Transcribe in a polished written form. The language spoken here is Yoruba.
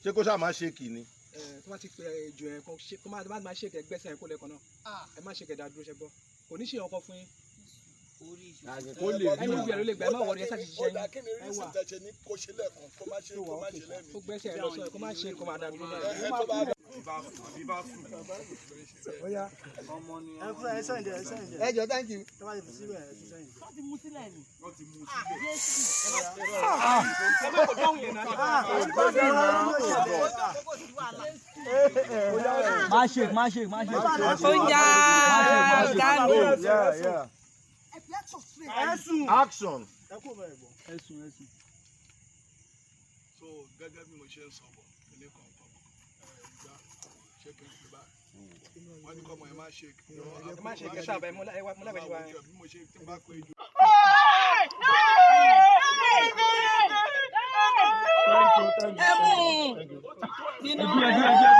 ṣé kó ṣáà máa ṣe kì ní. tó bá ti pè jù ẹ kó má ṣe kẹ gbẹ́sẹ̀ kó lẹ́kọ̀ọ́ náà ẹ má ṣe kẹ dá dúró ṣe gbọ́ kò ní ṣe ọkọ fún yín. ẹni bí ẹ ló lè gbà ẹ má wọlé ẹ sáà ti ṣiṣẹ́ yín. ẹ wà kó gbẹ́sẹ̀ ẹ lọ sọ ẹ kó má ṣe kó má dá dúró náà. ẹ jọ thank you. Action. So gẹ́gẹ́ bí mo ṣe ń sọ̀bọ̀ ilé kan kọ́ ṣé kí n fi báyìí wọ́n ní kọ́ mọ̀ ẹ má ṣe kí ẹ má ṣe kẹ sáà bẹ múlẹ̀ bẹ ṣe wá. bí mo ṣe ti bá pé jù. Thank you.